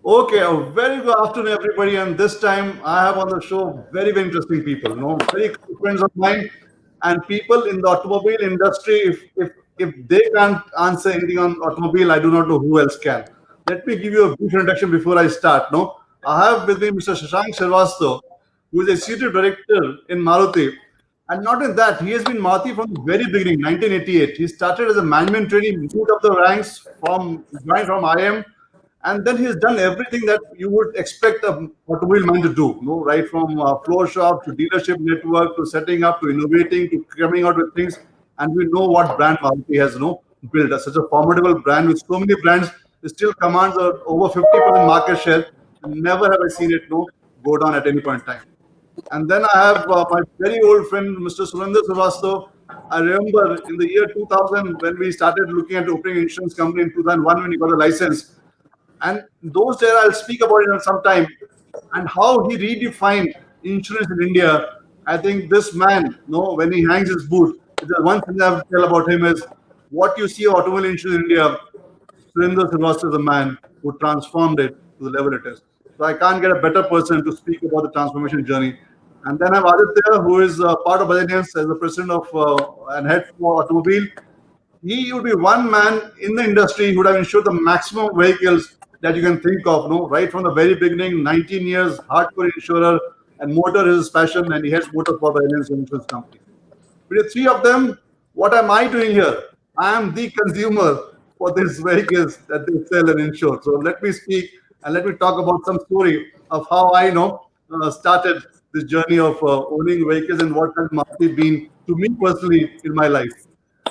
Okay, a very good afternoon, everybody. And this time I have on the show very, very interesting people, very good friends of mine and people in the automobile industry. If they can't answer anything on automobile, I do not know who else can. Let me give you a brief introduction before I start. No, I have with me Mr. Shashank Srivastava, who is executive director in Maruti. And not in that, he has been Maruti from the very beginning, 1988. He started as a management trainee, moved up the ranks joined from IM, and then he's done everything that you would expect a automobile man to do, right from floor shop to dealership network to setting up to innovating to coming out with things. And we know what brand Maruti has, built. Such a formidable brand with so many brands, it still commands over 50% market share. Never have I seen it, go down at any point in time. And then I have my very old friend, Mr. Surinder Srivastava. I remember in the year 2000 when we started looking at opening an insurance company in 2001 when he got a license. And those there, I'll speak about it in some time. And how he redefined insurance in India. I think this man, when he hangs his boot, the one thing I have to tell about him is what you see of automobile insurance in India. Surinder Srivastava is a man who transformed it to the level it is. So I can't get a better person to speak about the transformation journey. And then I have Aditya, who is part of Bagic as the president of and head for automobile. He would be one man in the industry who would have insured the maximum vehicles that you can think of, no? Right from the very beginning, 19 years, hardcore insurer, and motor is his passion, and he heads motor for the insurance company. With the three of them, what am I doing here? I am the consumer for these vehicles that they sell and insure. So let me speak and let me talk about some story of how I started this journey of owning vehicles and what has Maruti been to me personally in my life.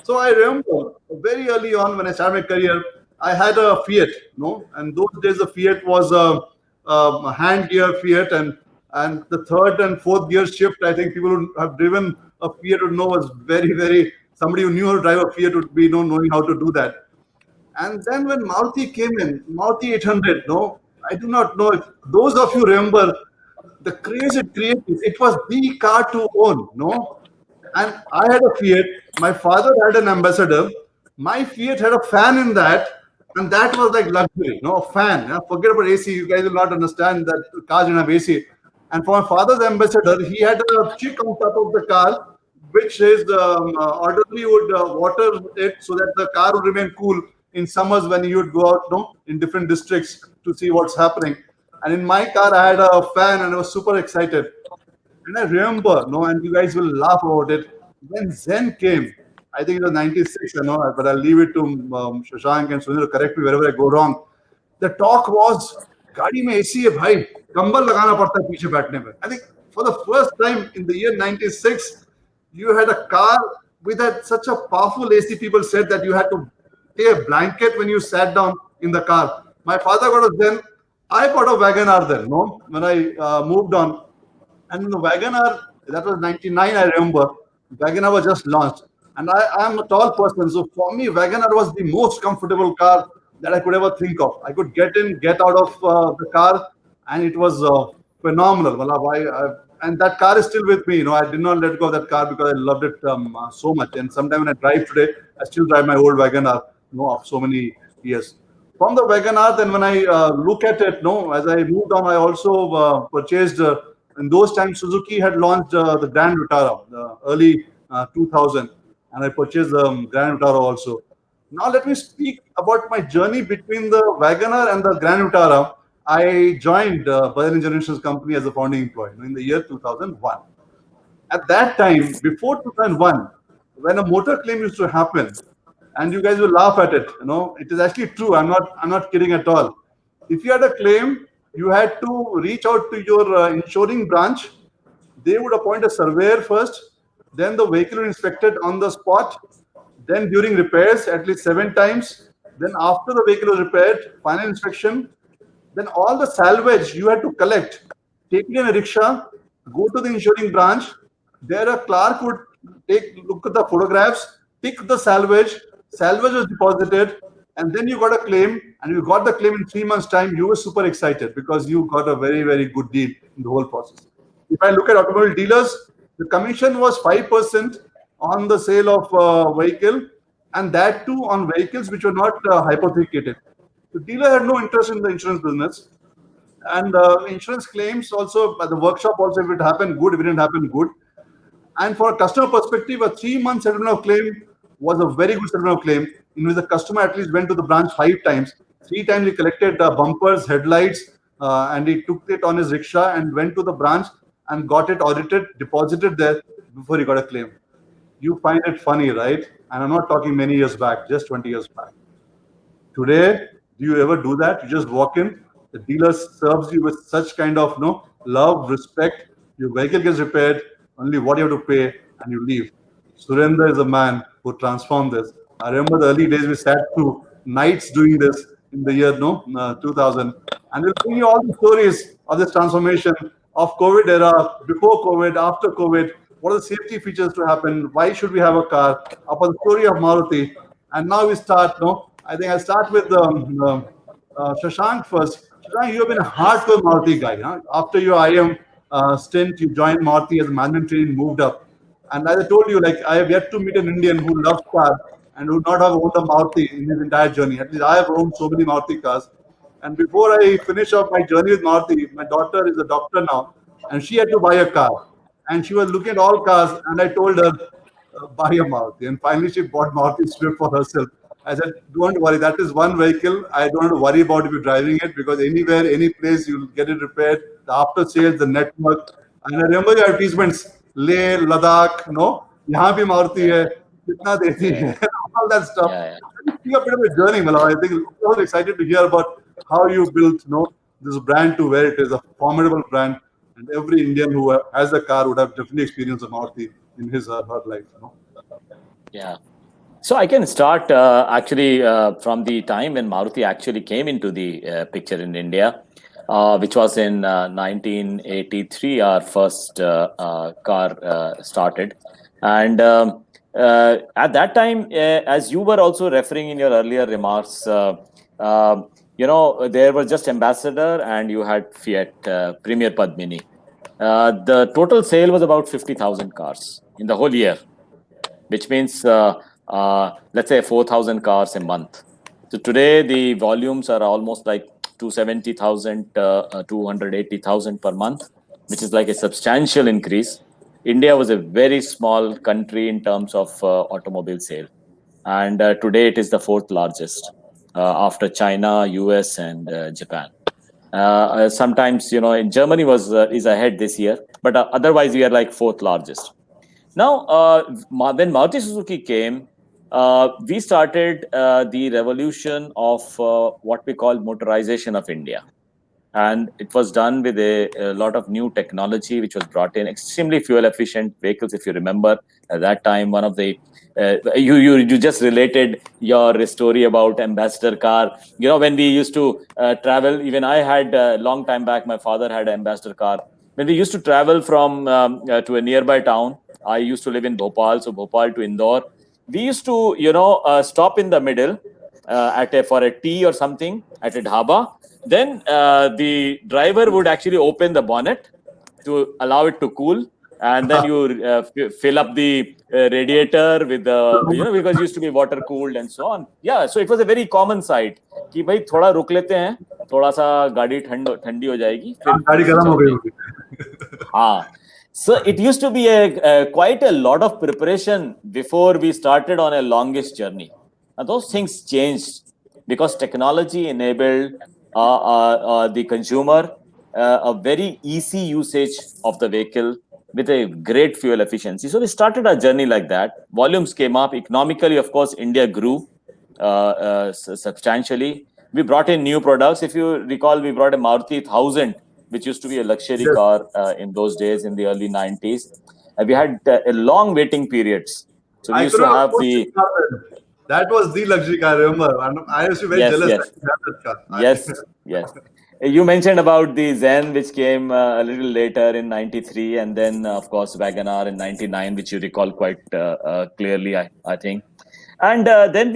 So I remember very early on when I started my career, I had a Fiat, and those days the Fiat was a hand gear Fiat, and the third and fourth gear shift. I think people who have driven a Fiat would know was very, very somebody who knew how to drive a Fiat would be knowing how to do that. And then when Maruti came in, Maruti 800, I do not know if those of you remember the craze it created. It was the car to own, and I had a Fiat. My father had an ambassador. My Fiat had a fan in that, and that was like luxury. No fan. Forget about AC. You guys will not understand that cars didn't have AC. And for my father's ambassador, he had a chick on top of the car, which his orderly would water it so that the car would remain cool in summers when he would go out, in different districts to see what's happening. And in my car, I had a fan, and I was super excited. And I remember, and you guys will laugh about it, when Zen came, I think it was 96, but I'll leave it to Shashank and Sunil to correct me wherever I go wrong. The talk was, गाड़ी में AC है भाई, कंबल लगाना पड़ता है पीछे बैठने में. I think for the first time in the year 96, you had a car with such a powerful AC. People said that you had to take a blanket when you sat down in the car. My father got a Zen. I got a Wagon R then, when I moved on. And the WagonR, that was 99, I remember. WagonR was just launched. And I am a tall person. So for me, WagonR was the most comfortable car that I could ever think of. I could get in, get out of the car, and it was phenomenal. And that car is still with me. I did not let go of that car because I loved it so much. And sometimes when I drive today, I still drive my old WagonR, of so many years. From the WagonR, then when I look at it, as I moved on, I also purchased. In those times, Suzuki had launched the Grand Vitara, the early 2000, and I purchased the Grand Vitara also. Now let me speak about my journey between the WagonR and the Grand Vitara. I joined Bajaj Generations Company as a founding employee in the year 2001. At that time, before 2001, when a motor claim used to happen, and you guys will laugh at it, it is actually true. I'm not kidding at all. If you had a claim, you had to reach out to your insuring branch. They would appoint a surveyor first, then the vehicle is inspected on the spot, then during repairs at least 7 times, then after the vehicle was repaired, final inspection, then all the salvage you had to collect, take it in a rickshaw, go to the insuring branch. There a clerk would look at the photographs, pick the salvage was deposited, and then you got a claim, and you got the claim in 3 months' time. You were super excited because you got a very, very good deal in the whole process. If I look at automobile dealers, the commission was 5% on the sale of vehicle, and that too on vehicles which were not hypothecated. The dealer had no interest in the insurance business. And insurance claims also at the workshop also, if it happened good, if it didn't happen good. And for a customer perspective, a 3 month settlement of claim was a very good settlement of claim, in which the customer at least went to the branch 5 times. 3 times he collected bumpers, headlights, and he took it on his rickshaw and went to the branch and got it audited, deposited there before he got a claim. You find it funny, right? And I'm not talking many years back, just 20 years back. Today, do you ever do that? You just walk in, the dealer serves you with such kind of love, respect. Your vehicle gets repaired, only what you have to pay, and you leave. Surendra is a man who transformed this. I remember the early days we sat through nights doing this in the year 2000, and we'll bring you all the stories of this transformation of COVID era, before COVID, after COVID. What are the safety features to happen? Why should we have a car? Upon the story of Maruti, and now we start. No, I think I'll start with Shashank first. Shashank, you have been a hardcore Maruti guy. Huh? After your IM stint, you joined Maruti as a management trainee, moved up. And as I told you, like I have yet to meet an Indian who loves cars and who would not have owned a Maruti in his entire journey. At least I have owned so many Maruti cars. And before I finish off my journey with Maruti, my daughter is a doctor now, and she had to buy a car. And she was looking at all cars, and I told her, buy a Maruti. And finally, she bought Maruti Swift for herself. I said, don't worry, that is one vehicle. I don't have to worry about if you're driving it, because anywhere, any place, you'll get it repaired. The after sales, the network. And I remember your advertisements, Leh, Ladakh, no, यहाँ भी मारुति है, कितना देती है, all that stuff. Yeah. It's a bit of a journey, Malal. I think I was excited to hear about how you built, this brand to where it is, a formidable brand, and every Indian who has a car would have definitely experienced a Maruti in his or her life. Yeah. So I can start actually from the time when Maruti actually came into the picture in India, which was in 1983. Our first car started, and at that time, as you were also referring in your earlier remarks, there was just Ambassador and you had Fiat Premier Padmini. The total sale was about 50,000 cars in the whole year, which means let's say 4,000 cars a month. So today the volumes are almost like 270,000, 280,000 per month, which is like a substantial increase. India was a very small country in terms of automobile sale, and today it is the fourth largest after China, US, and Japan. Sometimes in Germany is ahead this year, but otherwise we are like fourth largest. Now, when Maruti Suzuki came, we started the revolution of what we call motorization of India. And it was done with a lot of new technology, which was brought in, extremely fuel efficient vehicles. If you remember at that time, one of the, you just related your story about Ambassador car. When we used to travel, even I had a long time back, my father had an Ambassador car. When we used to travel from to a nearby town, I used to live in Bhopal, so Bhopal to Indore. We used to, stop in the middle for a tea or something at a dhaba. Then the driver would actually open the bonnet to allow it to cool, and then you fill up the radiator with the, because it used to be water cooled and so on. Yeah, so it was a very common sight कि भाई थोड़ा रुक लेते हैं, थोड़ा सा गाड़ी ठंडी हो जाएगी, फिर गाड़ी गर्म हो गई होगी. हाँ. So it used to be quite a lot of preparation before we started on a longest journey. And those things changed because technology enabled the consumer a very easy usage of the vehicle with a great fuel efficiency. So we started our journey like that. Volumes came up. Economically, of course, India grew substantially. We brought in new products. If you recall, we brought a Maruti 1000, which used to be a luxury car in those days in the early 90s. We had a long waiting periods. So we used to have the... That was the luxury car, I remember. I used to be very jealous that you had that car. Yes. You mentioned about the Zen, which came a little later in 93, and then, of course, Wagon-R in 99, which you recall quite clearly, I think. And then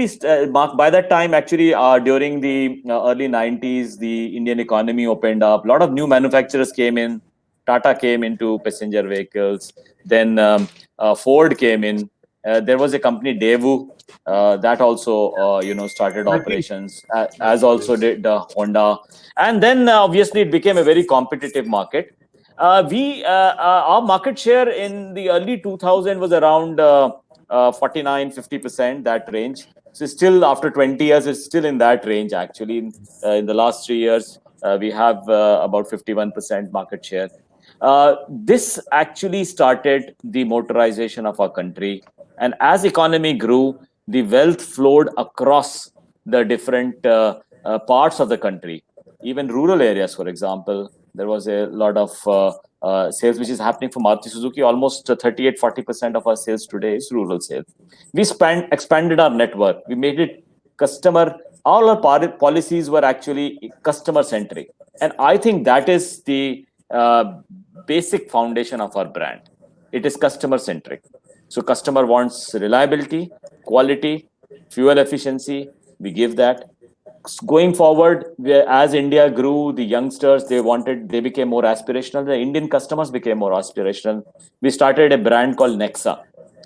by that time, actually, during the early 90s, the Indian economy opened up. A lot of new manufacturers came in. Tata came into passenger vehicles. Then Ford came in. There was a company, Daewoo, that also started Lucky. operations, as also did Honda. And then obviously it became a very competitive market. We Our market share in the early 2000 was around 49-50%, that range. So still after 20 years, it's still in that range. Actually, in the last 3 years, we have about 51% market share. This actually started the motorization of our country, and as economy grew, the wealth flowed across the different parts of the country, even rural areas. For example, there was a lot of sales which is happening for Maruti Suzuki. Almost 38-40% of our sales today is rural sales. We expanded our network. We made it customer. All our policies were actually customer centric, and I think that is the basic foundation of our brand. It is customer centric. So customer wants reliability, quality, fuel efficiency. We give that. Going forward, as India grew, the youngsters, they became more aspirational. The Indian customers became more aspirational. We started a brand called Nexa,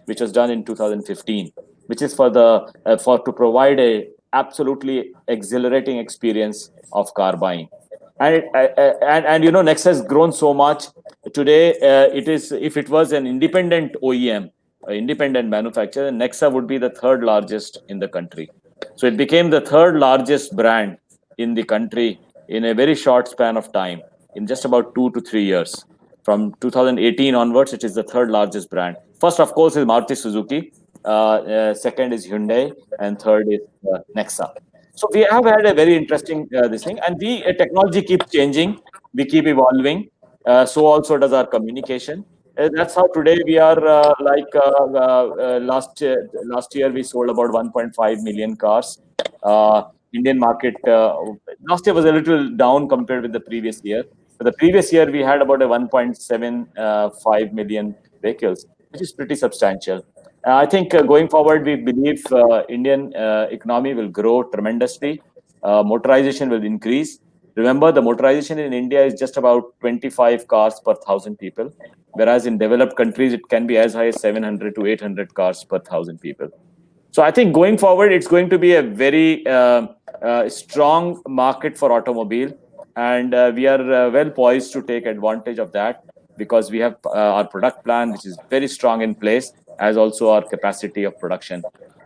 which was done in 2015, which is for to provide a absolutely exhilarating experience of car buying. And Nexa has grown so much. Today, it is, if it was an independent OEM, independent manufacturer, Nexa would be the third largest in the country. So it became the third largest brand in the country in a very short span of time, in just about 2 to 3 years. From 2018 onwards, it is the third largest brand. First, of course, is Maruti Suzuki. Second is Hyundai, and third is Nexa. So we have had a very interesting this thing, and the technology keeps changing. We keep evolving. So also does our communication. That's how today we are last year we sold about 1.5 million cars. Indian market last year was a little down compared with the previous year. But the previous year we had about a 1.75 million vehicles, which is pretty substantial. I think going forward, we believe Indian economy will grow tremendously. Motorization will increase. Remember, the motorization in India is just about 25 cars per 1,000 people, whereas in developed countries, it can be as high as 700 to 800 cars per 1,000 people. So I think going forward, it's going to be a very strong market for automobile, and we are well poised to take advantage of that, because we have our product plan, which is very strong in place, as also our capacity of production.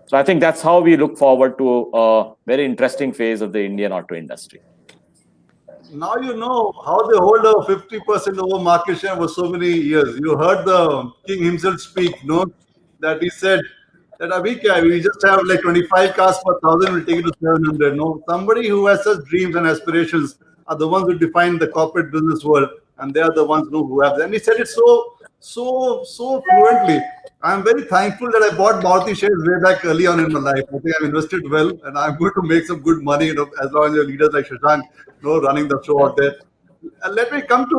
So I think that's how we look forward to a very interesting phase of the Indian auto industry. Now you know how they hold a 50% over market share for so many years. You heard the king himself speak, no? That he said that we just have like 25 cars per thousand, we'll take it to 700. No, somebody who has such dreams and aspirations are the ones who define the corporate business world, and they are the ones who have. And he said it so fluently. I'm very thankful that I bought Maruti shares way back early on in my life. I think I've invested well, and I'm going to make some good money. As long as your leaders like Shashank, running the show out there. Let me come to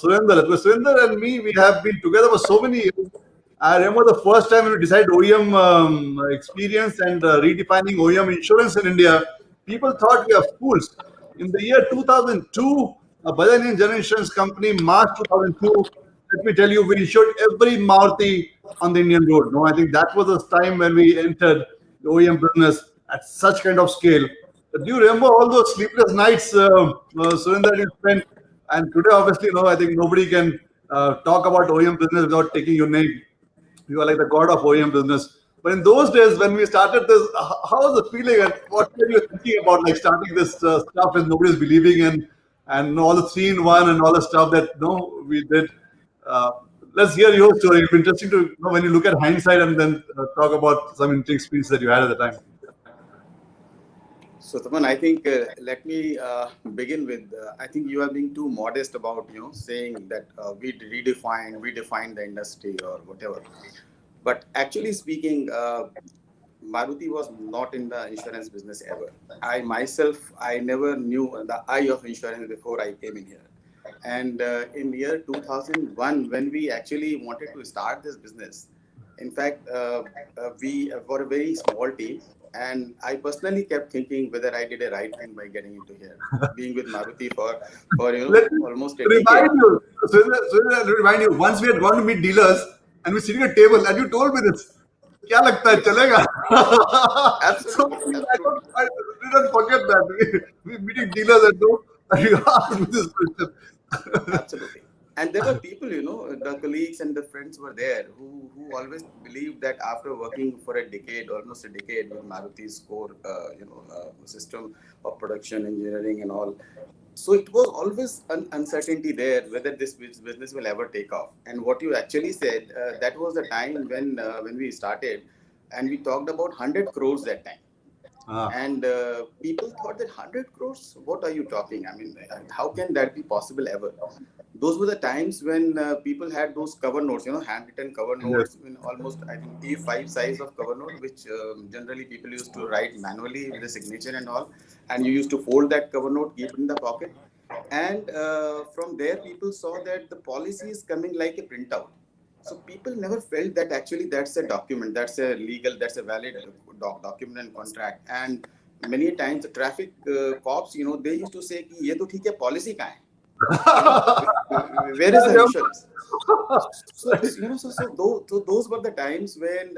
Surinder. Because Surinder and me, we have been together for so many years. I remember the first time we decided OEM experience and redefining OEM insurance in India. People thought we are fools. In the year 2002, a Bajaj General Insurance Company, March 2002, let me tell you, we insured every Maruti on the Indian road. No, I think that was the time when we entered the OEM business at such kind of scale. Do you remember all those sleepless nights, Surinder, you spent? And today, obviously, I think nobody can talk about OEM business without taking your name. You are like the god of OEM business. But in those days, when we started this, how was the feeling and what were you thinking about, like starting this stuff and nobody's believing in, and all the 3-in-1 and all the stuff that we did. Uh, let's hear your story. It'll be interesting to know when you look at hindsight and then talk about some interesting experience that you had at the time. So, Tapan, I think let me begin with. I think you are being too modest about saying that we defined the industry or whatever. But actually speaking, Maruti was not in the insurance business ever. I never knew the eye of insurance before I came in here. And in year 2001, when we actually wanted to start this business, in fact, we were a very small team. And I personally kept thinking whether I did a right thing by getting into here, being with Maruti for Let me almost a remind decade. you, so let me remind you, once we had gone to meet dealers and we're sitting at a table and you told me this. क्या लगता है Yes, चलेगा? So absolutely, absolutely. I didn't forget that. We meeting dealers at home and you asked me this question. Absolutely. And there were people, the colleagues and the friends were there who always believed that after working for a decade, almost a decade with Maruti's core, system of production, engineering, and all. So it was always an uncertainty there whether this business will ever take off. And what you actually said, that was the time when we started, and we talked about 100 crores that time. Ah. And people thought that 100 crores, what are you talking? I mean, how can that be possible ever? Those were the times when people had those cover notes, handwritten cover Yes. notes in almost, I think, A5 size of cover note, which generally people used to write manually with a signature and all. And you used to fold that cover note, keep it in the pocket. And from there, people saw that the policy is coming like a printout. So people never felt that actually that's a document, that's a legal, that's a valid document and contract. And many times the traffic cops, they used to say, कि ये तो ठीक है, policy कहाँ है? Where is the insurance? So those were the times when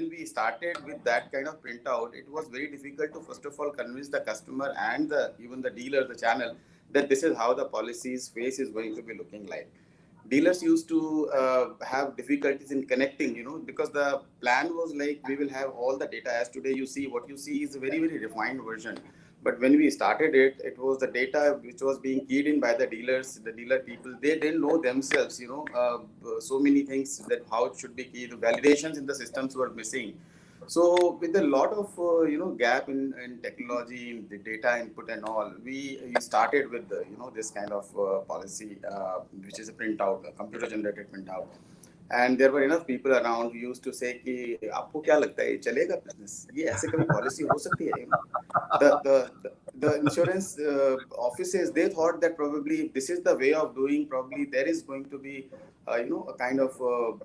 we started with that kind of printout. It was very difficult to first of all convince the customer and even the dealer, the channel, that this is how the policy's face is going to be looking like. Dealers used to have difficulties in connecting, because the plan was like we will have all the data. As today you see, what you see is a very, very refined version. But when we started it, it was the data which was being keyed in by the dealers, the dealer people. They didn't know themselves, so many things that how it should be keyed. Validations in the systems were missing. So with a lot of gap in technology, in the data input and all, we started with this kind of policy, which is a printout, a computer generated printout. And there were enough people around who used to say कि आपको क्या लगता है ये चलेगा business? ये ऐसे कभी policy हो सकती है? The insurance offices, they thought that probably this is the way of doing. Probably there is going to be a kind of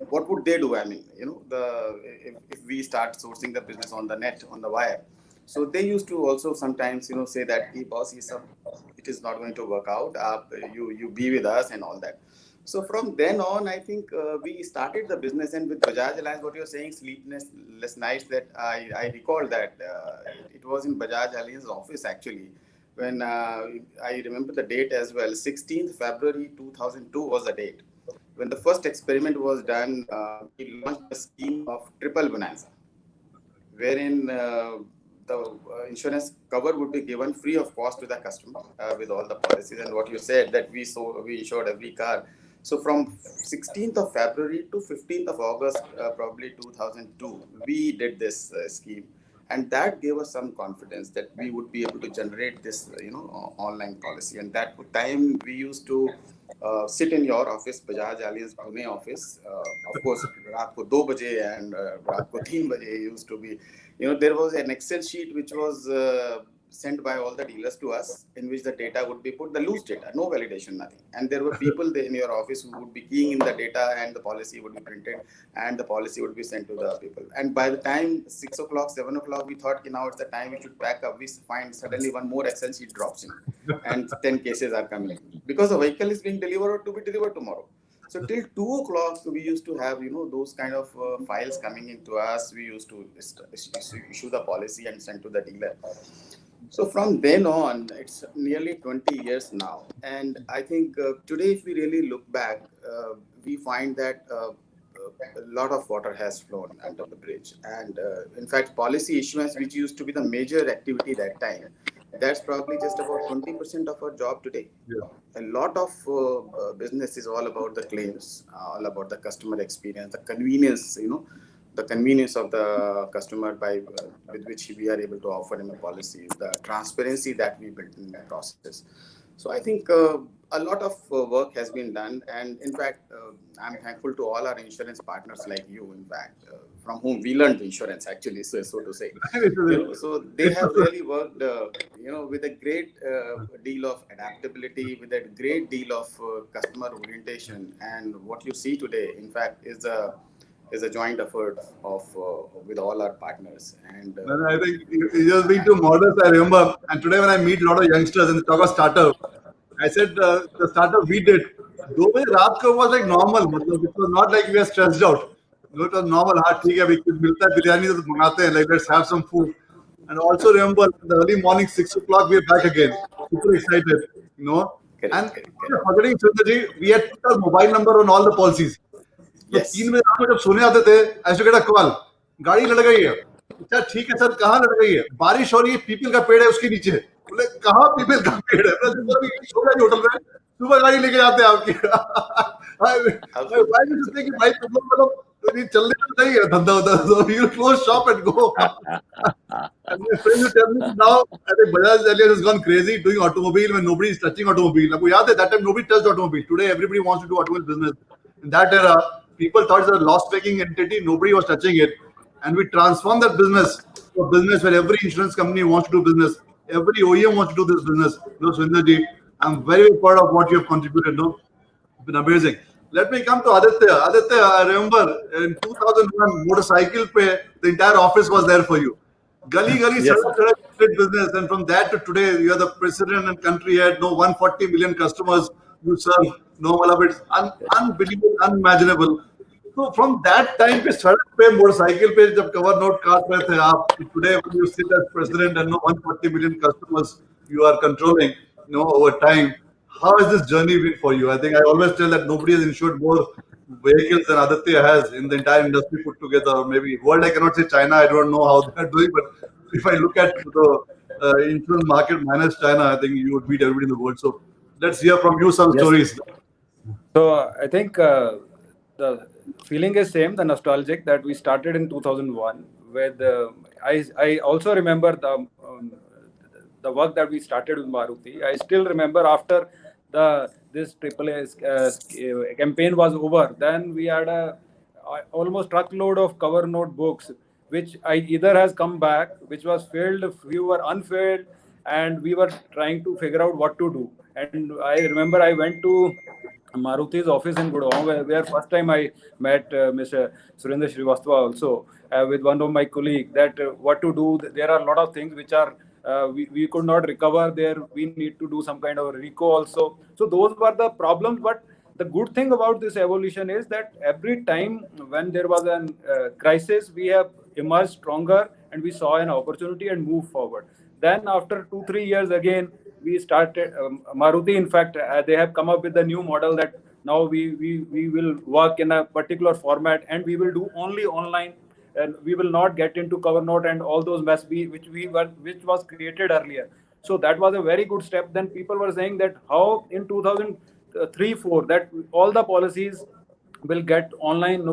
what would they do? I mean, if we start sourcing the business on the net, on the wire. So they used to also sometimes say that hey, boss, it is not going to work out. You be with us and all that. So from then on, I think we started the business. And with Bajaj Alliance, what you're saying, sleepless nights, that I recall that it was in Bajaj Alliance office actually, when I remember the date as well. 16th February 2002 was the date when the first experiment was done. We launched a scheme of triple bonanza, wherein the insurance cover would be given free of cost to the customer with all the policies. And what you said, that we insured every car. So from 16th of February to 15th of August, probably 2002, we did this scheme. And that gave us some confidence that we would be able to generate this, online policy. And that time we used to sit in your office, Bajaj Allianz Pune office. Of course, रात को 2 बजे and रात को 3 बजे used to be, there was an Excel sheet which was sent by all the dealers to us, in which the data would be put, the loose data, no validation, nothing. And there were people there in your office who would be keying in the data, and the policy would be printed, and the policy would be sent to the people. And by the time 6 o'clock, 7 o'clock, we thought, now it's the time we should pack up. We find suddenly one more Excel sheet drops in, and 10 cases are coming because the vehicle is being delivered or to be delivered tomorrow. So till 2 o'clock, we used to have those kind of files coming into us. We used to issue the policy and send to the dealer. So from then on, it's nearly 20 years now. And I think today, if we really look back, we find that a lot of water has flown under the bridge. And in fact, policy issuance, which used to be the major activity that time, that's probably just about 20% of our job today. Yeah. A lot of business is all about the claims, all about the customer experience, the convenience, the convenience of the customer by with which we are able to offer him a policy, the transparency that we built in the process. So I think a lot of work has been done, and in fact, I'm thankful to all our insurance partners like you. In fact, from whom we learned insurance, actually, so to say. So they have really worked, with a great deal of adaptability, with a great deal of customer orientation, and what you see today, in fact, is a joint effort of with all our partners. And And I think you just being too modest. I remember, and today when I meet a lot of youngsters and they talk about startup, I said the startup we did, 2 बजे रात को was like normal. मतलब it was not like we were stressed out. It was normal. हाँ ठीक है अभी कुछ मिलता है बिरयानी तो मंगाते हैं. Like let's have some food. And also remember in the early morning 6 o'clock we are back again. Super excited, you know. Correct, And correct, correct. forgetting Sundarji, we had put our mobile number on all the policies. तो तीन Yes. बजे रात में जब सोने आते थे ऐसे कहता कॉल गाड़ी लड़ गई है. अच्छा ठीक है सर कहाँ लड़ गई है? बारिश हो रही है पीपल का पेड़ है उसके नीचे. बोले कहाँ पीपल का पेड़ है? बोले, "सर, अभी सो गए होटल में सुबह गाड़ी लेके जाते हैं आपकी." मैं Absolutely, भाई भी सोचते कि भाई तुम लोग मतलब तो ये चलने का नहीं है धंधा होता तो you close shop and go. And my friend will tell me now, I think Bajaj Allianz has gone crazy doing automobile when nobody is touching automobile. आपको याद है that time nobody touched automobile. Today everybody wants to do automobile business. In that era, people thought it was a loss-making entity. Nobody was touching it, and we transformed that business to a business where every insurance company wants to do business. Every OEM wants to do this business. No, Sundarji, I'm very proud of what you have contributed. No, it's been amazing. Let me come to Aditya. Aditya, I remember in 2001, motorcycle pay, the entire office was there for you. Gully Gully Yes, Sadak Sadak did business, and from that to today, you are the president and country head. No, 140 million customers you serve. No, मतलब it's unbelievable, unimaginable. So from that time पे सड़क पे motorcycle पे जब cover note काट रहे थे आप, today when you sit as president and no 140 million customers you are controlling, over time, how has this journey been for you? I think I always tell that nobody has insured more vehicles than Aditya has in the entire industry put together. Or maybe world, I cannot say China. I don't know how they're doing, but if I look at the insurance market minus China, I think you would beat everybody in the world. So let's hear from you some yes, stories. So I think the feeling is same, the nostalgic that we started in 2001 with. I also remember the work that we started with Maruti. I still remember after the this triple A campaign was over, then we had a almost truckload of cover notebooks, which I either has come back, which was filled, few were unfilled, and we were trying to figure out what to do. And I remember I went to Maruti's office in Gurgaon, where first time I met Mr. Surendra Srivastava also with one of my colleagues that what to do. There are a lot of things which are we could not recover there. We need to do some kind of RICO also. So those were the problems. But the good thing about this evolution is that every time when there was a crisis, we have emerged stronger and we saw an opportunity and moved forward. Then after 2 3 years again we started Maruti. In fact, they have come up with a new model that now we will work in a particular format and we will do only online, and we will not get into cover note and all those mess which was created earlier. So that was a very good step. Then people were saying that how in 2003 4 that all the policies will get online,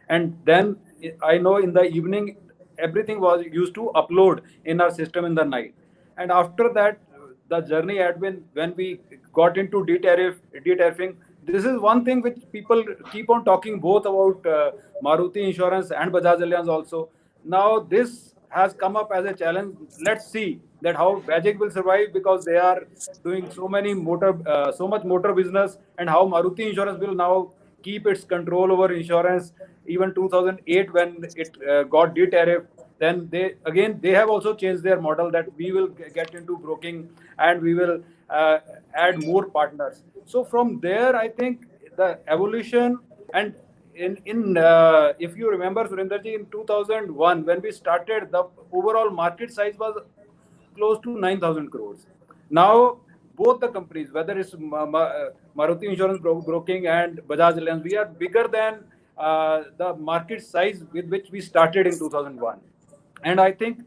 and then I know in the evening everything was used to upload in our system in the night. And after that, the journey had been when we got into detariffing. This is one thing which people keep on talking both about Maruti Insurance and Bajaj Allianz also. Now this has come up as a challenge. Let's see that how Bagic will survive, because they are doing so much motor business, and how Maruti Insurance will now keep its control over insurance. Even 2008 when it got detariffed, then they have also changed their model that we will get into broking and we will add more partners. So from there I think the evolution. And in if you remember, Surendraji, in 2001 when we started, the overall market size was close to 9,000 crores. Now both the companies, whether it's Maruti Insurance Broking and Bajaj Allianz, we are bigger than the market size with which we started in 2001. And I think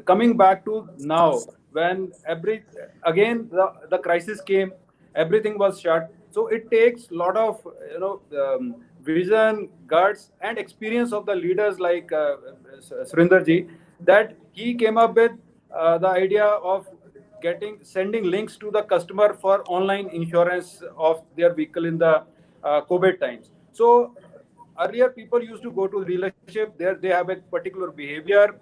coming back to now, when the crisis came, everything was shut. So it takes a lot of vision, guts, and experience of the leaders like Surinder ji, that he came up with the idea of sending links to the customer for online insurance of their vehicle in the COVID times. So earlier people used to go to dealership, there they have a particular behavior.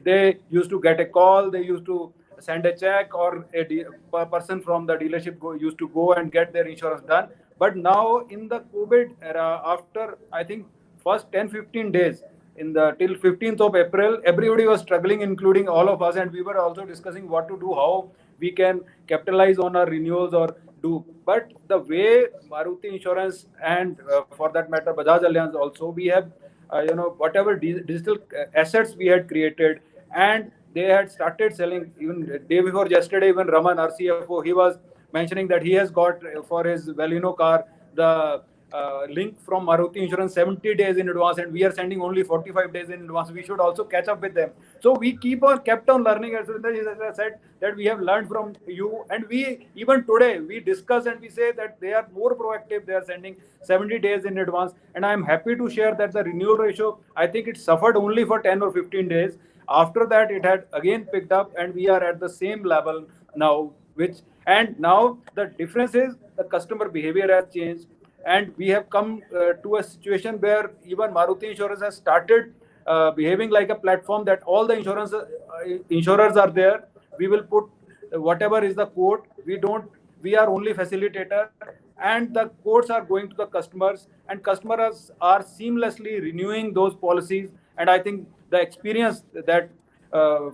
They used to get a call, they used to send a check, or a person from the dealership used to go and get their insurance done. But now in the COVID era, after I think first 10 15 days, in the till 15th of April, everybody was struggling, including all of us, and we were also discussing what to do, how we can capitalize on our renewals or do. But the way Maruti Insurance and for that matter Bajaj Allianz also, we have whatever digital assets we had created, and they had started selling. Even day before yesterday, even Raman, our CFO, he was mentioning that he has got for his Valino car the link from Maruti Insurance 70 days in advance, and we are sending only 45 days in advance. We should also catch up with them. So we kept on learning. As I said, that we have learned from you, and we even today we discuss and we say that they are more proactive. They are sending 70 days in advance, and I am happy to share that the renewal ratio, I think it suffered only for 10 or 15 days. After that, it had again picked up, and we are at the same level now. And now the difference is the customer behavior has changed, and we have come to a situation where even Maruti Insurance has started behaving like a platform, that all the insurers are there. We will put whatever is the quote. We are only facilitator, and the quotes are going to the customers, and customers are seamlessly renewing those policies. And I think the experience that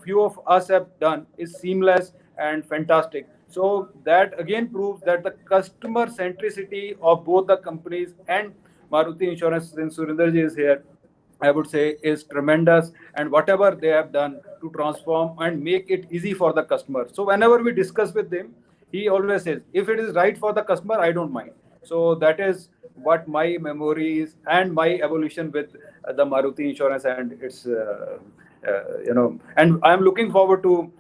few of us have done is seamless and fantastic. So that again proves that the customer centricity of both the companies and Maruti Insurance, since Surinderji is here, I would say is tremendous. And whatever they have done to transform and make it easy for the customer. So whenever we discuss with them, he always says, if it is right for the customer, I don't mind. So that is what my memory is and my evolution with the Maruti Insurance and its, and I'm looking forward to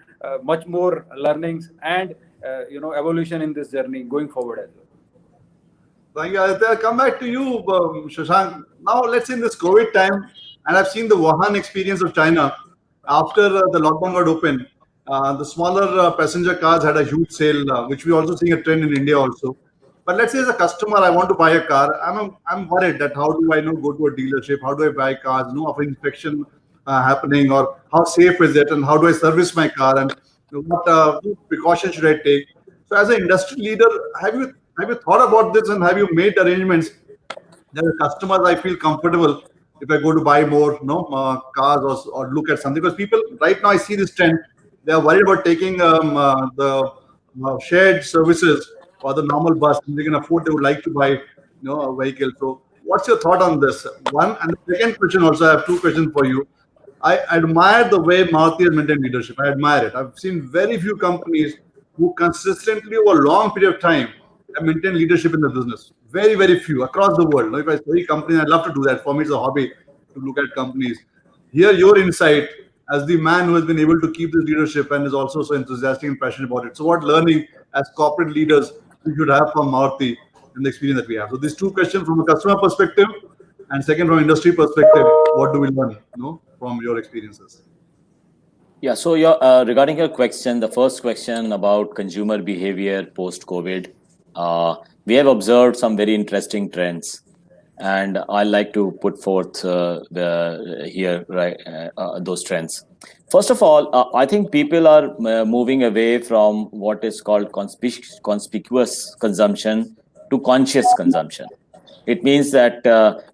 much more learnings and, evolution in this journey going forward as well. Thank you, Aditya. I'll come back to you, Shashank. Now, let's say in this COVID time, and I've seen the Wuhan experience of China after the lockdown got open. The smaller passenger cars had a huge sale, which we also seeing a trend in India also. But let's say as a customer, I want to buy a car. I'm worried that how do I go to a dealership? How do I buy cars? No of inspection happening, or how safe is it, and how do I service my car, and what precautions should I take? So, as an industry leader, have you thought about this, and have you made arrangements that as customers I feel comfortable if I go to buy more cars, or look at something? Because people right now I see this trend, they are worried about taking the shared services or the normal bus. If they can afford, they would like to buy a vehicle. So what's your thought on this one? And the second question also, I have two questions for you. I admire the way Maruti has maintained leadership. I admire it. I've seen very few companies who consistently over a long period of time have maintained leadership in the business. Very, very few across the world. If I study companies, I'd love to do that. For me, it's a hobby to look at companies. Hear your insight as the man who has been able to keep this leadership and is also so enthusiastic and passionate about it. So, what learning as corporate leaders we should have from Maruti and the experience that we have? So, these two questions from a customer perspective, and second from industry perspective, what do we learn from your experiences? Yeah, so regarding your question, the first question about consumer behavior post-COVID, we have observed some very interesting trends, and I like to put forth those trends. First of all, I think people are moving away from what is called conspicuous consumption to conscious consumption. It means that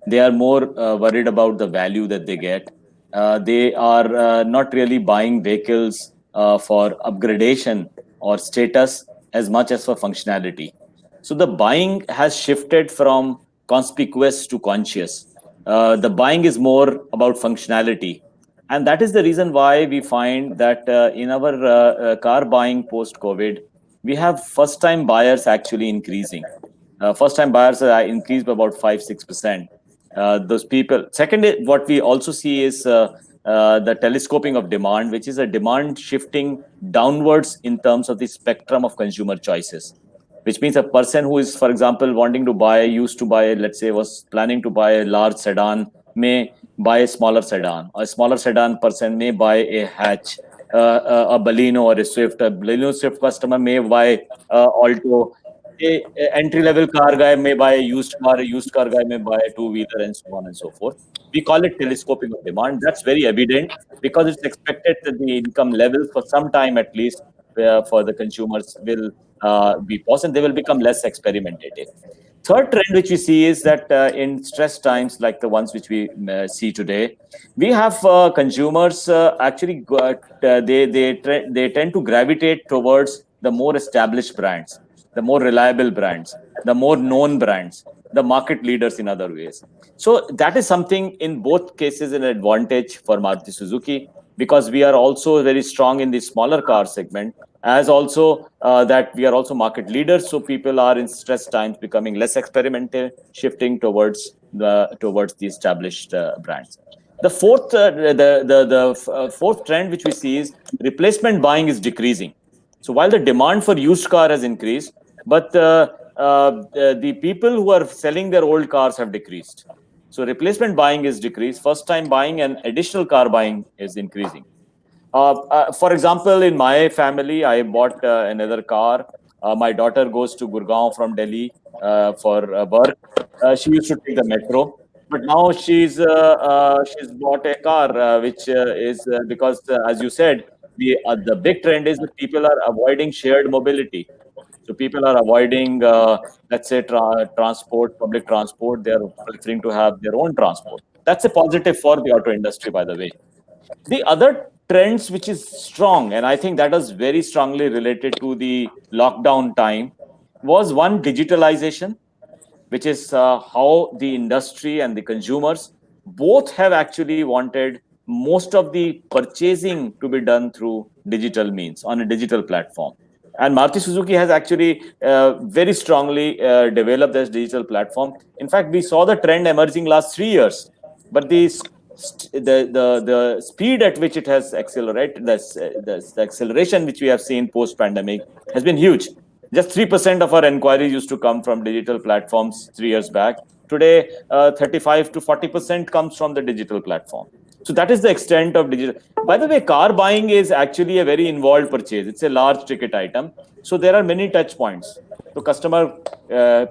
they are more worried about the value that they get. They are not really buying vehicles for upgradation or status as much as for functionality. So the buying has shifted from conspicuous to conscious. The buying is more about functionality. And that is the reason why we find that in our car buying post-COVID, we have first-time buyers actually increasing. First-time buyers increased by about 5-6%. Those people. Second, what we also see is the telescoping of demand, which is a demand shifting downwards in terms of the spectrum of consumer choices. Which means a person who is, for example, used to buy, let's say, was planning to buy a large sedan, may buy a smaller sedan. A smaller sedan person may buy a hatch, a Baleno or a Swift. A Baleno Swift customer may buy Alto. A entry-level car guy may buy a used car guy may buy a two-wheeler, and so on and so forth. We call it telescoping of demand. That's very evident because it's expected that the income levels for some time at least for the consumers will be paused, they will become less experimentative. Third trend which we see is that in stress times like the ones which we see today, we have consumers actually they tend to gravitate towards the more established brands, the more reliable brands. the more known brands, the market leaders in other ways. So that is something in both cases an advantage for Maruti Suzuki, because we are also very strong in the smaller car segment, as also that we are also market leaders. So people are in stress times becoming less experimental, shifting towards the established brands. The fourth trend which we see is replacement buying is decreasing. So while the demand for used car has increased, but the people who are selling their old cars have decreased. So replacement buying is decreased. First time buying and additional car buying is increasing. For example, in my family, I bought another car. My daughter goes to Gurgaon from Delhi for work. She used to take the metro, but now she's bought a car, which is because, as you said, the big trend is that people are avoiding shared mobility. So people are avoiding, let's say, public transport. They are preferring to have their own transport. That's a positive for the auto industry, by the way. The other trends which is strong, and I think that is very strongly related to the lockdown time, was one, digitalization, which is how the industry and the consumers both have actually wanted most of the purchasing to be done through digital means on a digital platform. And Maruti Suzuki has actually very strongly developed this digital platform. In fact, we saw the trend emerging last 3 years, but the speed at which it has accelerated, the acceleration which we have seen post pandemic has been huge. Just 3% of our inquiries used to come from digital platforms 3 years back. Today, 35 to 40% comes from the digital platform. So that is the extent of digital. By the way, car buying is actually a very involved purchase. It's a large ticket item. So there are many touch points. तो customer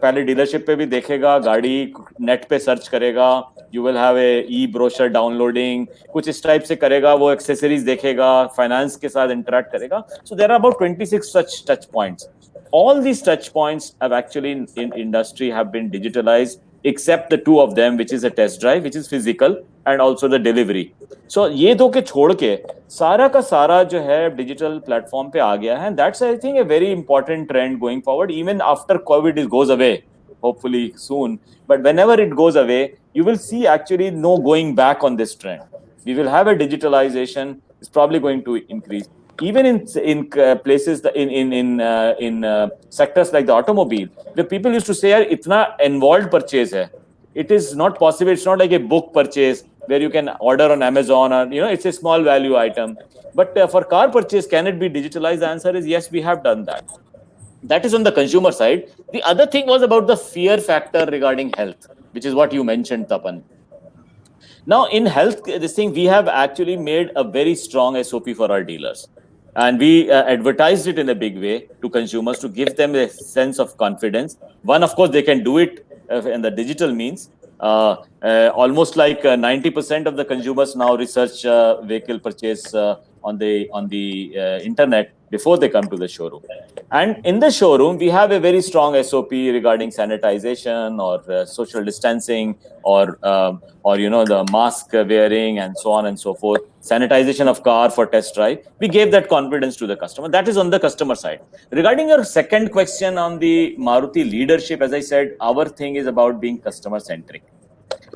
पहले dealership पे भी देखेगा, गाड़ी net पे search करेगा, you will have a E brochure downloading, कुछ इस टाइप से करेगा, वो एक्सेसरीज देखेगा, फाइनेंस के साथ इंटरेक्ट करेगा. So there are about 26 such touch points. All these touch points have actually in industry have been digitalized, except the two of them, which is a test drive, which is physical, and also the delivery. So ये दो के छोड़ के सारा का सारा जो है डिजिटल प्लेटफॉर्म पे आ गया है. And that's, I think, a very important trend going forward, even after COVID goes away, hopefully soon. But whenever it goes away, you will see actually no going back on this trend. We will have a digitalization. It's probably going to increase. Even in places in sectors like the automobile, where people used to say, "यार इतना involved purchase है." It is not possible. It's not like a book purchase where you can order on Amazon, or it's a small value item. But for car purchase, can it be digitalized? The answer is yes. We have done that. That is on the consumer side. The other thing was about the fear factor regarding health, which is what you mentioned, Tapan. Now, in health, this thing, we have actually made a very strong SOP for our dealers. And we advertised it in a big way to consumers to give them a sense of confidence. One, of course, they can do it in the digital means. Almost like 90% of the consumers now research vehicle purchase on the internet before they come to the showroom. And in the showroom, we have a very strong SOP regarding sanitization or social distancing or the mask wearing and so on and so forth. Sanitization of car for test drive. We gave that confidence to the customer. That is on the customer side. Regarding your second question on the Maruti leadership, as I said, our thing is about being customer centric.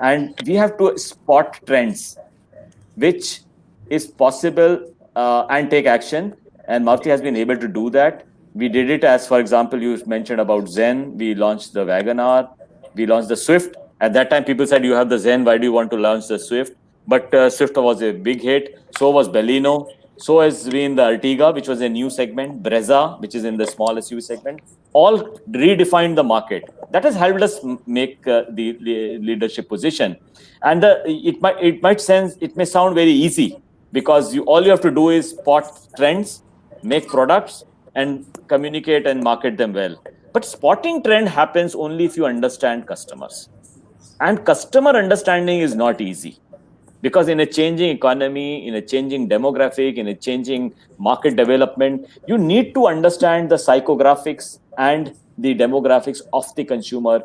And we have to spot trends, which is possible and take action. And Maruti has been able to do that. We did it as, for example, you mentioned about Zen. We launched the WagonR. We launched the Swift. At that time, people said, you have the Zen. Why do you want to launch the Swift? But Swift was a big hit. So was Baleno. So has been the Ertiga, which was a new segment. Brezza, which is in the small SUV segment. All redefined the market. That has helped us make the leadership position. And it may sound very easy, because all you have to do is spot trends, make products, and communicate and market them well. But spotting trend happens only if you understand customers. And customer understanding is not easy, because in a changing economy, in a changing demographic, in a changing market development, you need to understand the psychographics and the demographics of the consumer,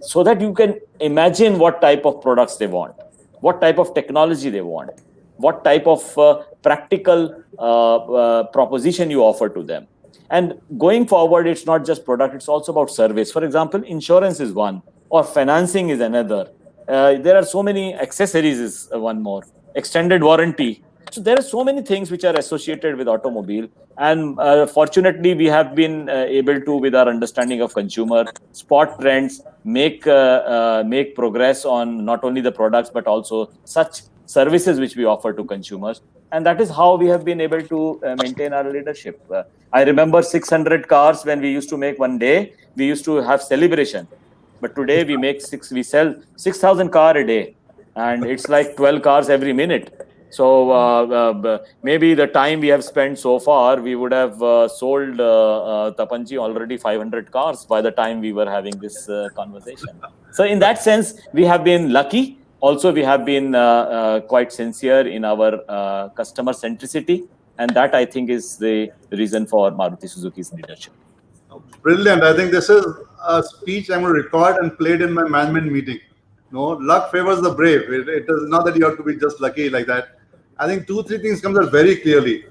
so that you can imagine what type of products they want, what type of technology they want, what type of practical proposition you offer to them. And going forward, it's not just product, it's also about service. For example, insurance is one, or financing is another. There are so many accessories is one more, extended warranty. So there are so many things which are associated with automobile. And fortunately, we have been able to, with our understanding of consumer, spot trends, make progress on not only the products but also such services which we offer to consumers. And that is how we have been able to maintain our leadership. I remember 600 cars when we used to make one day. We used to have celebration, but today we sell 6,000 car a day, and it's like 12 cars every minute. So maybe the time we have spent so far, we would have sold Tapanji already 500 cars by the time we were having this conversation. So in that sense, we have been lucky. Also, we have been quite sincere in our customer centricity, and that I think is the reason for Maruti Suzuki's leadership. Brilliant. I think this is a speech I'm going to record and play it in my management meeting. No, luck favors the brave. It is not that you have to be just lucky like that. I think two, three things comes out very clearly.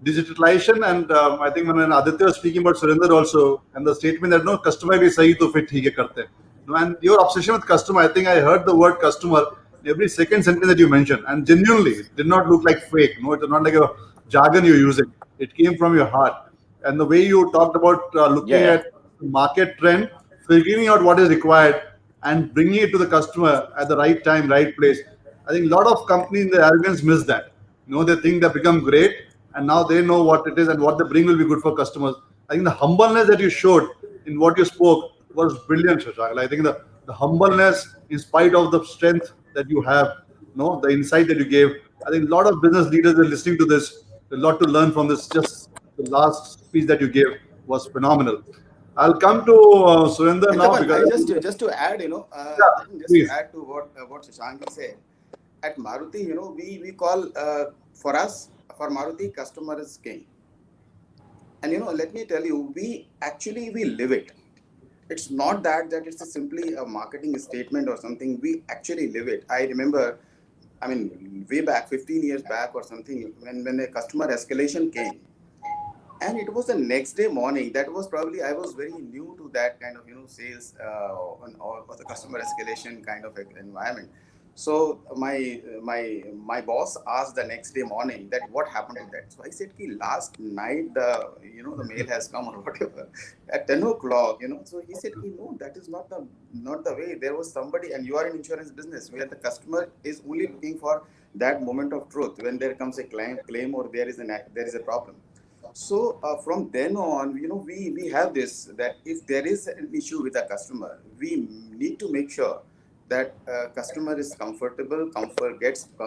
Digitalization, and I think when Aditya was speaking about Surinder also, and the statement that no customer bhi sahi to fit theek hai karte. No, and your obsession with customer, I think I heard the word customer in every second sentence that you mentioned, and genuinely, it did not look like fake. No, it was not like a jargon you're using. It came from your heart. And the way you talked about looking Yeah. at market trend, figuring out what is required, and bringing it to the customer at the right time, right place. I think a lot of companies in their arrogance miss that. They think they become great, and now they know what it is and what they bring will be good for customers. I think the humbleness that you showed in what you spoke was brilliant, Shashank. I think the humbleness, in spite of the strength that you have, the insight that you gave. I think a lot of business leaders are listening to this. A lot to learn from this. Just the last speech that you gave was phenomenal. I'll come to Surinder And now Tapan, because I just to add, yeah, just to please. add to what Shashank said. At Maruti, we call for Maruti, customer is king. And let me tell you, we live it. It's not that it's simply a marketing statement or something. We actually live it. I remember, I mean, way back, 15 years back or something, when a customer escalation came, and it was the next day morning. That was probably, I was very new to that kind of sales or the customer escalation kind of environment. So my boss asked the next day morning that what happened to that. So I said, "Ki last night the mail has come or whatever at 10 o'clock." So he said, "Ki no, that is not the way. There was somebody, and you are in insurance business where the customer is only looking for that moment of truth when there comes a claim or there is a problem." So from then on, we have this, that if there is an issue with a customer, we need to make sure that customer is comfortable,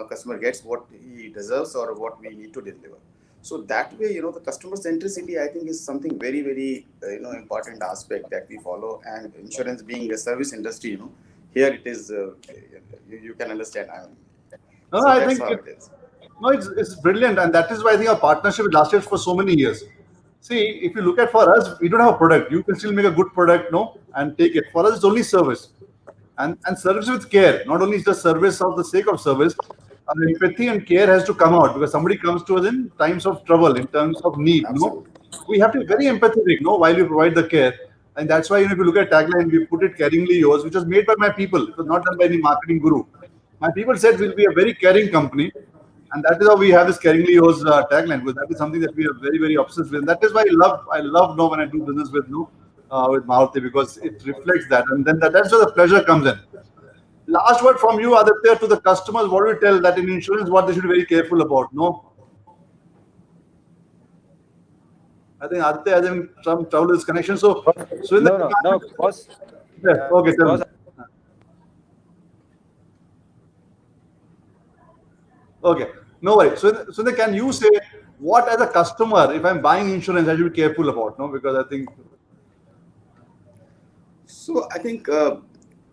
customer gets what he deserves or what we need to deliver. So that way, the customer centricity, I think, is something very, very important aspect that we follow. And insurance being a service industry, here it is. You can understand. No, no, So I that's think how it is. no, it's brilliant, and that is why I think our partnership lasted for so many years. See, if you look at for us, we don't have a product. You can still make a good product, no, and take it. For us, it's only service, and service with care. Not only is the service of the sake of service, empathy and care has to come out because somebody comes to us in times of trouble, in terms of need. Absolutely. We have to be very empathetic, while we provide the care, and that's why if you look at tagline, we put it caringly yours, which was made by my people. It was not done by any marketing guru. My people said we'll be a very caring company, and that is how we have this caringly yours tagline. Because that is something that we are very, very obsessed with. And that is why I love when I do business with Maruti because it reflects that, and then that's where the pleasure comes in. Last word from you, Aditya, to the customers. What do you tell that in insurance, what they should be very careful about? No, I think Aditya has some trouble with his connection. So in the No, boss. yes, okay, tell Boss, me. Okay, no worries. So then can you say what as a customer, if I'm buying insurance, I should be careful about? No, because I think So I think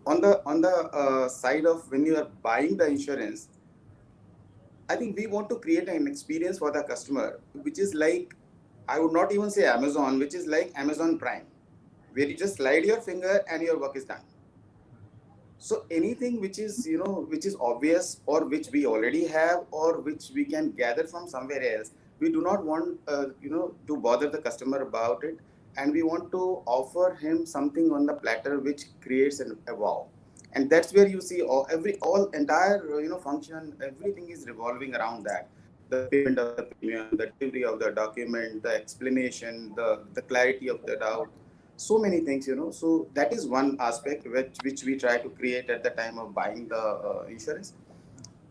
on the side of when you are buying the insurance, I think we want to create an experience for the customer, which is like, I would not even say Amazon, which is like Amazon Prime, where you just slide your finger and your work is done. So anything which is obvious or which we already have or which we can gather from somewhere else, we do not want to bother the customer about it, and we want to offer him something on the platter which creates a wow. And that's where you see all entire function, everything is revolving around that: the payment of the premium, the delivery of the document, the explanation, the clarity of the doubt, so many things. So that is one aspect which we try to create at the time of buying the insurance.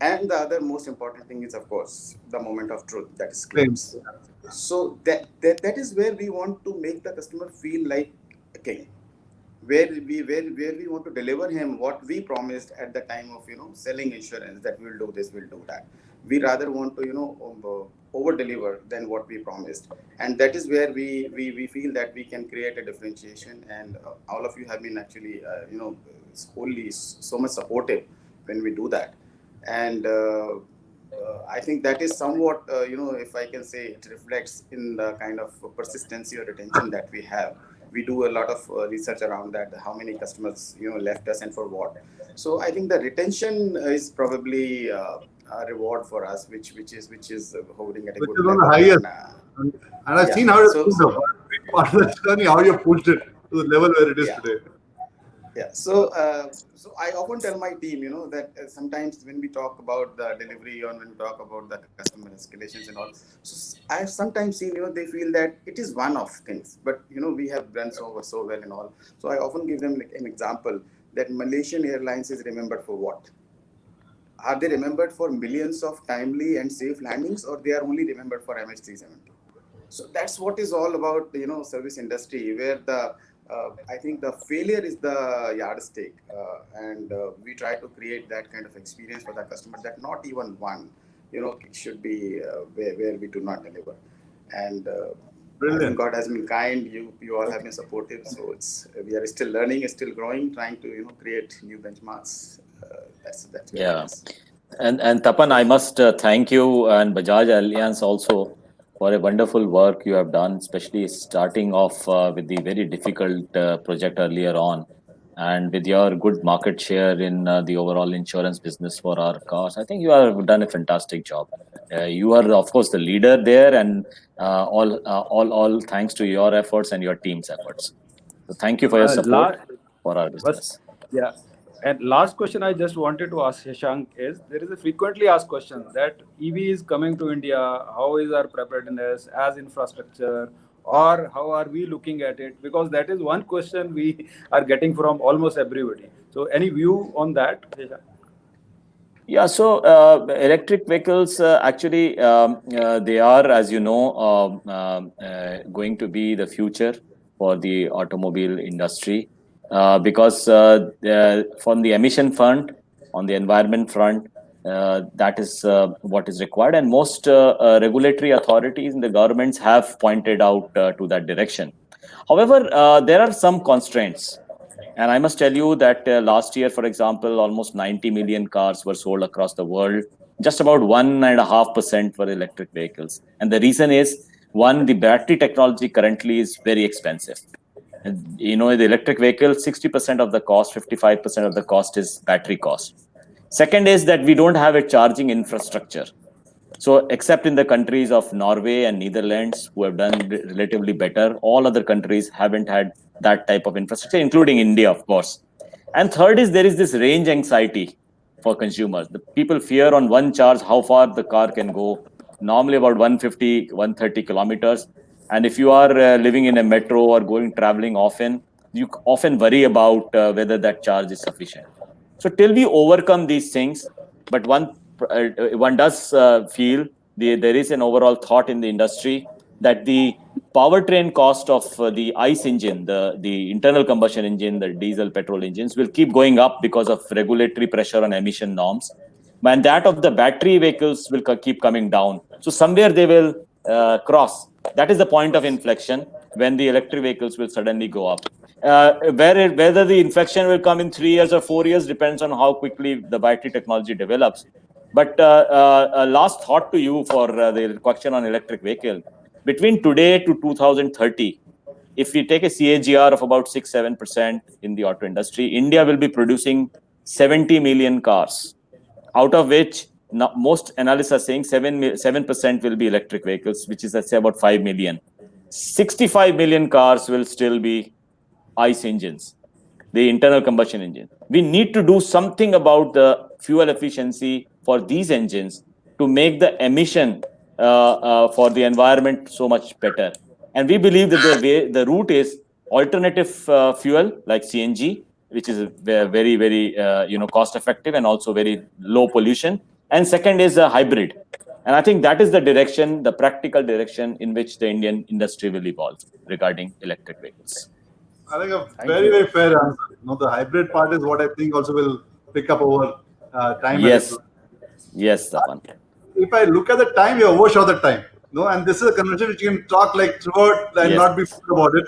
And the other most important thing is, of course, the moment of truth, that is Claims. claims. So that is where we want to make the customer feel like a king, where we want to deliver him what we promised at the time of selling insurance, that we'll do this, we'll do that. We rather want to over deliver than what we promised. And that is where we feel that we can create a differentiation. And all of you have been actually wholly so much supportive when we do that. And I think that is somewhat, if I can say, it reflects in the kind of persistency or retention that we have. We do a lot of research around that, how many customers left us and for what. So I think the retention is probably a reward for us, which is hovering at a Which good is on the level. highest. And And I've yeah, seen how you so pushed the big part of the journey, how you pushed it to the level where it is yeah. today. Yeah, so I often tell my team, that sometimes when we talk about the delivery or when we talk about the customer escalations and all, so I've sometimes seen, they feel that it is one of things, but we have done so well and all. So I often give them like an example that Malaysian Airlines is remembered for what? Are they remembered for millions of timely and safe landings, or they are only remembered for MH370? So that's what is all about, service industry, where the I think the failure is the yardstick, and we try to create that kind of experience for the customer, that not even one should be where we do not deliver. And I think Brilliant. God has been kind. You all have been supportive. So we are still learning, still growing, trying to create new benchmarks. That's where it Yeah. is. And Tapan, I must thank you and Bajaj Allianz also for a wonderful work you have done, especially starting off with the very difficult project earlier on, and with your good market share in the overall insurance business for our cars. I think you have done a fantastic job. You are, of course, the leader there, and all thanks to your efforts and your team's efforts. So thank you for your support Last, for our was business. yeah. And last question I just wanted to ask Shashank is, there is a frequently asked question that EV is coming to India. How is our preparedness as infrastructure, or how are we looking at it? Because that is one question we are getting from almost everybody. So any view on that, Shashank? Yeah, so electric vehicles actually they are, as you know, going to be the future for the automobile industry because from the emission front, on the environment front, that is what is required, and most regulatory authorities and the governments have pointed out to that direction. However, there are some constraints. And I must tell you that last year, for example, almost 90 million cars were sold across the world. Just about 1.5% were electric vehicles. And the reason is, one, the battery technology currently is very expensive. And, the electric vehicle, 60% of the cost, 55% of the cost is battery cost. Second is that we don't have a charging infrastructure. So, except in the countries of Norway and Netherlands, who have done relatively better, all other countries haven't had that type of infrastructure, including India, of course. And third is there is this range anxiety for consumers. The people fear on one charge how far the car can go, normally about 150, 130 kilometers. And if you are living in a metro or traveling often, you often worry about whether that charge is sufficient. So till we overcome these things, but one does feel there is an overall thought in the industry that the powertrain cost of the ICE engine, the internal combustion engine, the diesel petrol engines will keep going up because of regulatory pressure on emission norms, and that of the battery vehicles will keep coming down. So somewhere they will cross. That is the point of inflection when the electric vehicles will suddenly go up. Whether the inflection will come in 3 years or 4 years depends on how quickly the battery technology develops. But last thought to you for the question on electric vehicle. Between today to 2030, if we take a CAGR of about 6-7% in the auto industry, India will be producing 70 million cars, out of which now most analysts are saying 7% will be electric vehicles, which is, let's say, about 5 million. 65 million cars will still be ICE engines, the internal combustion engine. We need to do something about the fuel efficiency for these engines to make the emission for the environment so much better. And we believe that the route is alternative fuel like CNG, which is very, very cost effective and also very low pollution. And second is a hybrid. And I think that is the direction, the practical direction in which the Indian industry will evolve regarding electric vehicles. I think a very, very fair answer. The hybrid part is what I think also will pick up over time. Yes. Yes, Tapan. If I look at the time, you overshot the time. And this is a conversation which you can talk like throughout and not be about it.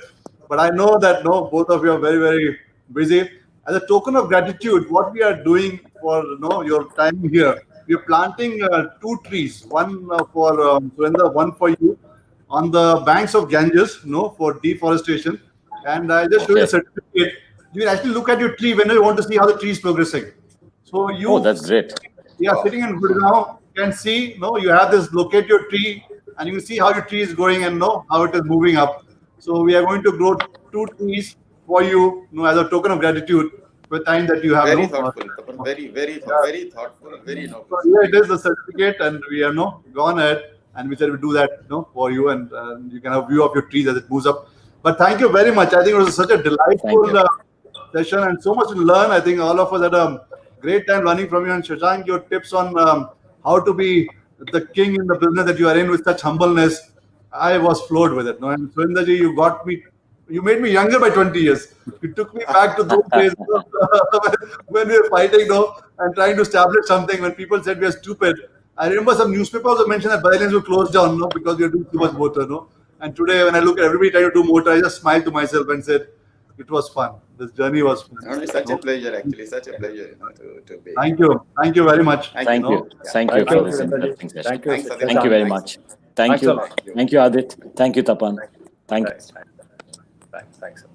But I know that both of you are very, very busy. As a token of gratitude, what we are doing for your time here, we are planting 2 trees. One for Surendra, one for you, on the banks of Ganges, for deforestation. And I just show you a certificate. You can actually look at your tree whenever you want to see how the tree is progressing. So you, that's great. Sitting in Gurgaon, can see, you have this, locate your tree, and you can see how your tree is going and how it is moving up. So we are going to grow 2 trees for you, as a token of gratitude for the time that you have. Very thoughtful, very, very thoughtful, very noble. So here it is, the certificate, and we have gone ahead, and we said we do that for you, and you can have a view of your trees as it moves up. But thank you very much. I think it was such a delightful session and so much to learn. I think all of us had a great time learning from you. And Shashank, your tips on how to be the king in the business that you are in with such humbleness, I was floored with it. And Surendraji, you made me younger by 20 years. You took me back to those days when we were fighting and trying to establish something when people said we are stupid. I remember some newspapers also mentioned that Bagic will close down because we are doing too much motor. And today, when I look at everybody trying to do motor, I just smiled to myself and said, it was fun. This journey was fun. Only such a pleasure, actually. Such a pleasure to be. Thank you. Thank you very much. Thank you. Thank you for this interesting session. Thank you very much. Thank you. Thank you, Adit. Thank you, Tapan. Thank you. Thanks.